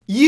It's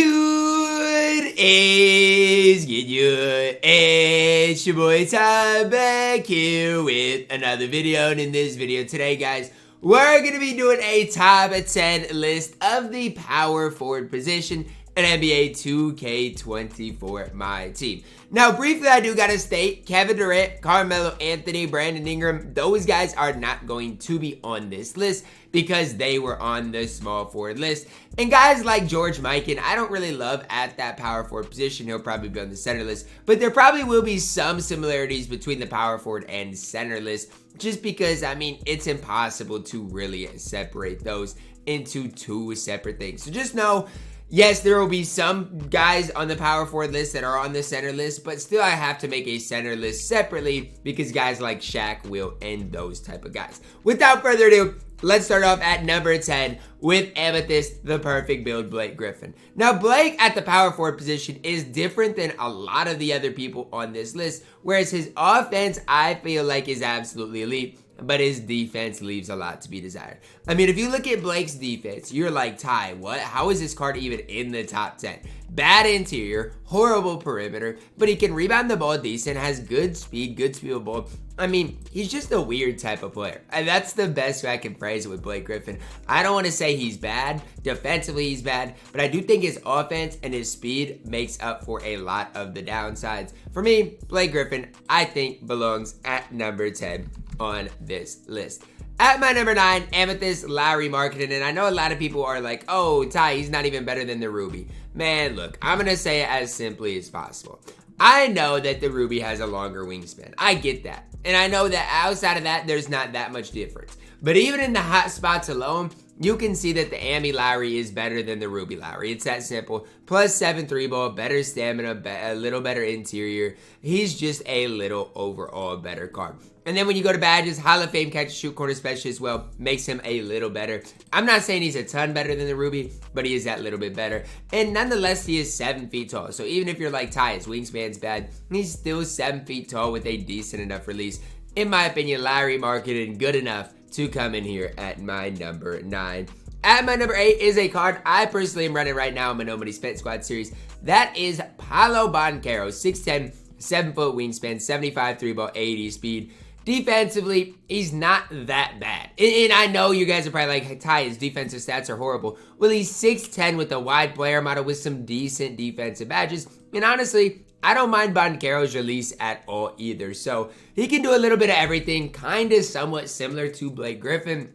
your boy Ty back here with another video, and in this video today, guys, we're going to be doing a top 10 list of the power forward position in NBA 2K24 MyTEAM. Now, briefly, I do gotta state, Kevin Durant, Carmelo Anthony, Brandon Ingram, those guys are not going to be on this list because they were on the small forward list. And guys like JxmyHighroller, I don't really love at that power forward position. He'll probably be on the center list, but there probably will be some similarities between the power forward and center list, just because, I mean, it's impossible to really separate those into two separate things. So just know, yes, there will be some guys on the power forward list that are on the center list, but still I have to make a center list separately because guys like Shaq, Will, and those type of guys. Without further ado, let's start off at number 10 with Amethyst, the perfect build, Blake Griffin. Now, Blake at the power forward position is different than a lot of the other people on this list, whereas his offense, I feel like, is absolutely elite, but his defense leaves a lot to be desired. I mean, if you look at Blake's defense, you're like, Ty, what? How is this card even in the top 10? Bad interior, horrible perimeter, but he can rebound the ball decent, has good speed of ball. I mean, he's just a weird type of player. And that's the best way I can phrase it with Blake Griffin. I don't want to say he's bad. Defensively, he's bad. But I do think his offense and his speed makes up for a lot of the downsides. For me, Blake Griffin, I think, belongs at number 10 on this list. At my number 9, Amethyst, Lauri Markkanen, and I know a lot of people are like, oh, Ty, he's not even better than the Ruby. Man, look, I'm going to say it as simply as possible. I know that the Ruby has a longer wingspan. I get that. And I know that outside of that, there's not that much difference. But even in the hot spots alone, you can see that the Ami Lauri is better than the Ruby Lauri. It's that simple. Plus 7 3-ball, better stamina, a little better interior. He's just a little overall better card. And then when you go to badges, Hall of Fame catch and shoot corner specialist as well makes him a little better. I'm not saying he's a ton better than the Ruby, but he is that little bit better. And nonetheless, he is 7 feet tall. So even if you're like, Ty, his wingspan's bad, he's still 7 feet tall with a decent enough release. In my opinion, Lauri Markkanen good enough to come in here at my number 9. At my number 8 is a card I personally am running right now in my No Money Spent Squad series. That is Paolo Banchero, 6'10", 7-foot wingspan, 75 3-ball, 80 speed. Defensively, he's not that bad. And I know you guys are probably like, hey, Ty, his defensive stats are horrible. Well, he's 6'10" with a wide player model with some decent defensive badges. And honestly, I don't mind Banchero's release at all either. So he can do a little bit of everything, kind of somewhat similar to Blake Griffin.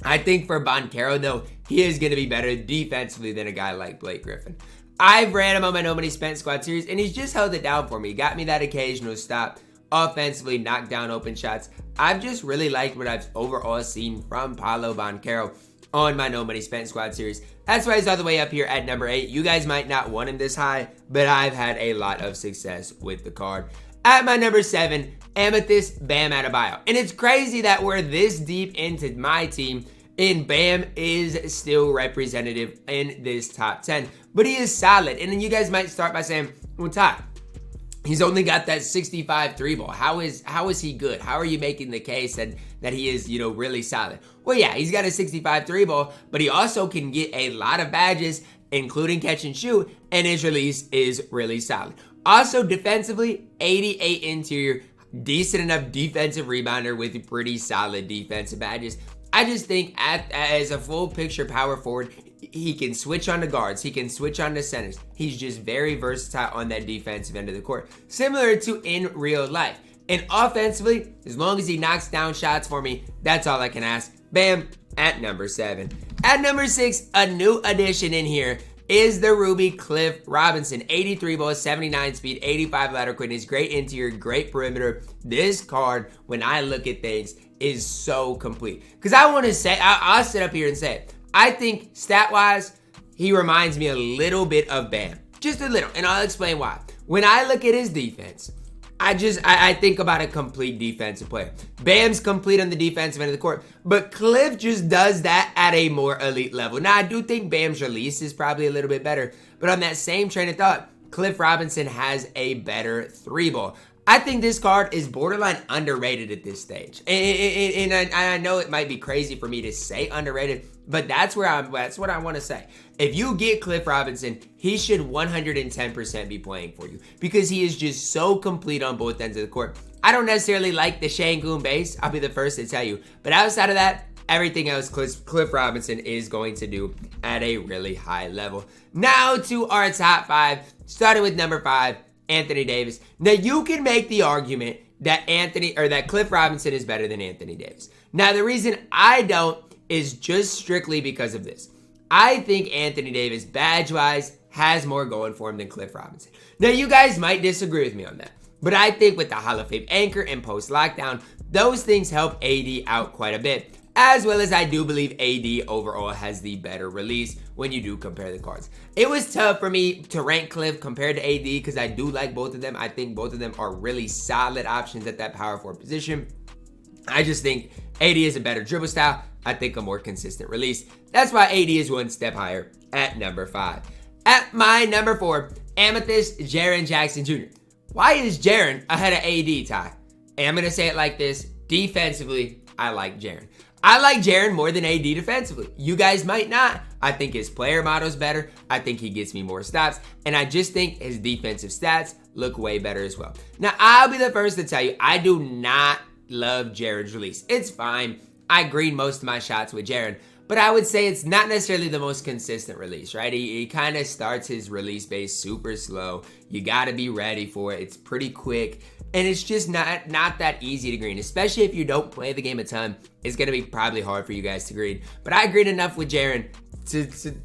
I think for Banchero, though, he is going to be better defensively than a guy like Blake Griffin. I've ran him on my No Money Spent Squad series, and he's just held it down for me. He got me that occasional stop. Offensively, knocked down open shots. I've just really liked what I've overall seen from Paolo Banchero on my No Money Spent Squad series. That's why he's all the way up here at number 8. You guys might not want him this high, but I've had a lot of success with the card. At my number 7, Amethyst, Bam Adebayo. And it's crazy that we're this deep into my team, and Bam is still representative in this top 10. But he is solid. And then you guys might start by saying, well, Ty, he's only got that 65 3-ball. How is he good? How are you making the case that he is, really solid? Well, yeah, he's got a 65 3-ball, but he also can get a lot of badges, including catch and shoot, and his release is really solid. Also, defensively, 88 interior, decent enough defensive rebounder with pretty solid defensive badges. I just think as a full picture power forward, he can switch on the guards. He can switch on the centers. He's just very versatile on that defensive end of the court, similar to in real life. And offensively, as long as he knocks down shots for me, that's all I can ask. Bam, at number 7. At number 6, a new addition in here is the Ruby Cliff Robinson. 83 ball, 79 speed, 85 lateral quickness, great interior, great perimeter. This card, when I look at things, is so complete. Because I want to say, I'll sit up here and say it. I think stat-wise, he reminds me a little bit of Bam. Just a little, and I'll explain why. When I look at his defense, I think about a complete defensive player. Bam's complete on the defensive end of the court, but Cliff just does that at a more elite level. Now, I do think Bam's release is probably a little bit better, but on that same train of thought, Cliff Robinson has a better 3-ball. I think this card is borderline underrated at this stage. And I know it might be crazy for me to say underrated, but that's what I want to say. If you get Cliff Robinson, he should 110% be playing for you because he is just so complete on both ends of the court. I don't necessarily like the Şengün base, I'll be the first to tell you, but outside of that, everything else Cliff Robinson is going to do at a really high level. Now to our top 5, starting with number 5, Anthony Davis. Now you can make the argument that Cliff Robinson is better than Anthony Davis. Now the reason I don't is just strictly because of this. I think Anthony Davis, badge-wise, has more going for him than Cliff Robinson. Now you guys might disagree with me on that, but I think with the Hall of Fame anchor and post-lockdown, those things help AD out quite a bit. As well as I do believe AD overall has the better release when you do compare the cards. It was tough for me to rank Cliff compared to AD because I do like both of them. I think both of them are really solid options at that power forward position. I just think AD is a better dribble style. I think a more consistent release. That's why AD is one step higher at number 5. At my number 4, Amethyst Jaren Jackson Jr. Why is Jaren ahead of AD, Ty? And I'm going to say it like this. Defensively, I like Jaren. I like Jaren more than AD defensively. You guys might not. I think his player model's better. I think he gets me more stops. And I just think his defensive stats look way better as well. Now, I'll be the first to tell you, I do not love Jaren's release. It's fine. I green most of my shots with Jaren. But I would say it's not necessarily the most consistent release, right? He kind of starts his release base super slow. You got to be ready for it. It's pretty quick. And it's just not that easy to green, especially if you don't play the game a ton. It's going to be probably hard for you guys to green. But I green enough with Jaren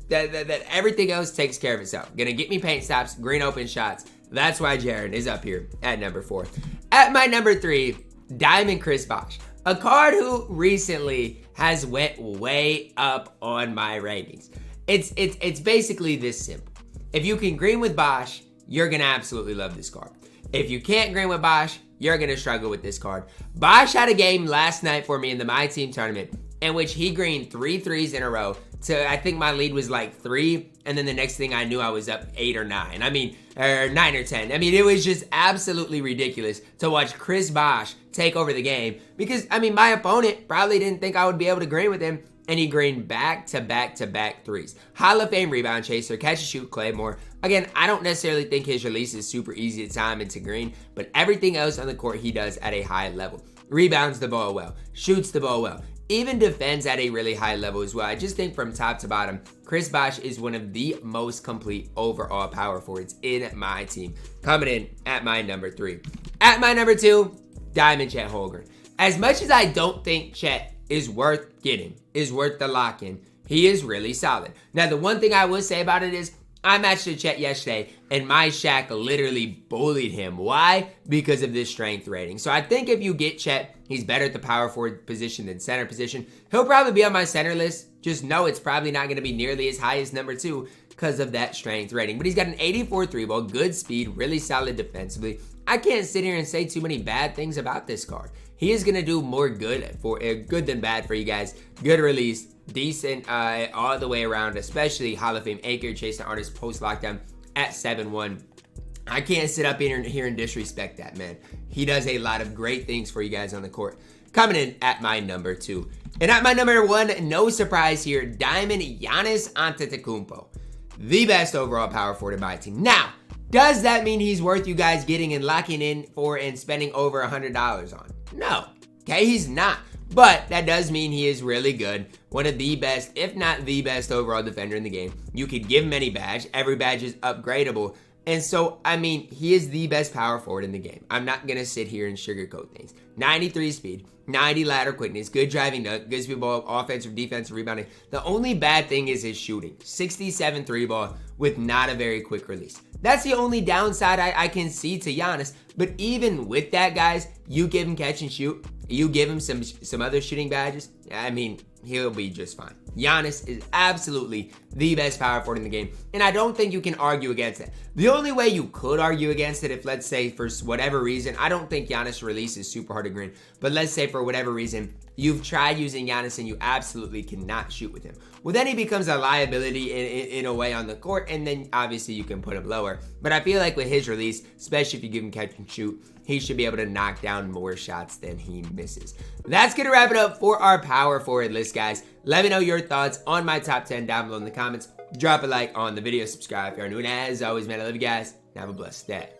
that everything else takes care of itself. Going to get me paint stops, green open shots. That's why Jaren is up here at number 4. At my number 3, Diamond Chris Bosch. A card who recently has went way up on my rankings. It's basically this simple. If you can green with Bosch, you're going to absolutely love this card. If you can't green with Bosch, you're going to struggle with this card. Bosch had a game last night for me in the MyTEAM tournament in which he greened 3 threes in a row. I think my lead was like 3, and then the next thing I knew I was up 8 or 9. Or 9 or 10. It was just absolutely ridiculous to watch Chris Bosch take over the game because, my opponent probably didn't think I would be able to green with him, and he greened back-to-back-to-back threes. Hall of Fame rebound chaser, catch and shoot Claymore. Again, I don't necessarily think his release is super easy to time and to green, but everything else on the court he does at a high level. Rebounds the ball well, shoots the ball well, even defends at a really high level as well. I just think from top to bottom, Chris Bosch is one of the most complete overall power forwards in my team. Coming in at my number 3. At my number 2, Diamond Chet Holmgren. As much as I don't think Chet is worth getting, is worth the lock-in, he is really solid. Now, the one thing I will say about it is, I matched a Chet yesterday, and my Shaq literally bullied him. Why? Because of this strength rating. So I think if you get Chet, he's better at the power forward position than center position. He'll probably be on my center list. Just know it's probably not going to be nearly as high as number 2 because of that strength rating. But he's got an 84 3-ball, good speed, really solid defensively. I can't sit here and say too many bad things about this card. He is going to do more good than bad for you guys. Good release, decent all the way around, especially Hall of Fame anchor, chasing artist post-lockdown at 7-1. I can't sit up here and disrespect that, man. He does a lot of great things for you guys on the court. Coming in at my number 2. And at my number 1, no surprise here, Diamond Giannis Antetokounmpo. The best overall power forward in my team. Now, does that mean he's worth you guys getting and locking in for and spending over $100 on? No. Okay, he's not. But that does mean he is really good. One of the best, if not the best overall defender in the game. You could give him any badge. Every badge is upgradable. And so, he is the best power forward in the game. I'm not going to sit here and sugarcoat things. 93 speed, 90 lateral quickness, good driving dunk, good speed ball, offensive, defensive, rebounding. The only bad thing is his shooting. 67 3-ball with not a very quick release. That's the only downside I can see to Giannis. But even with that, guys, you give him catch and shoot. You give him some other shooting badges. He'll be just fine. Giannis is absolutely the best power forward in the game, and I don't think you can argue against it. The only way you could argue against it if, let's say, for whatever reason, I don't think Giannis' release is super hard to green, but let's say for whatever reason, you've tried using Giannis and you absolutely cannot shoot with him. Well, then he becomes a liability in a way on the court, and then obviously you can put him lower. But I feel like with his release, especially if you give him catch and shoot, he should be able to knock down more shots than he misses. That's going to wrap it up for our power forward list, guys. Let me know your thoughts on my top 10 down below in the comments. Drop a like on the video, subscribe if you're new, and as always, man, I love you guys, and have a blessed day.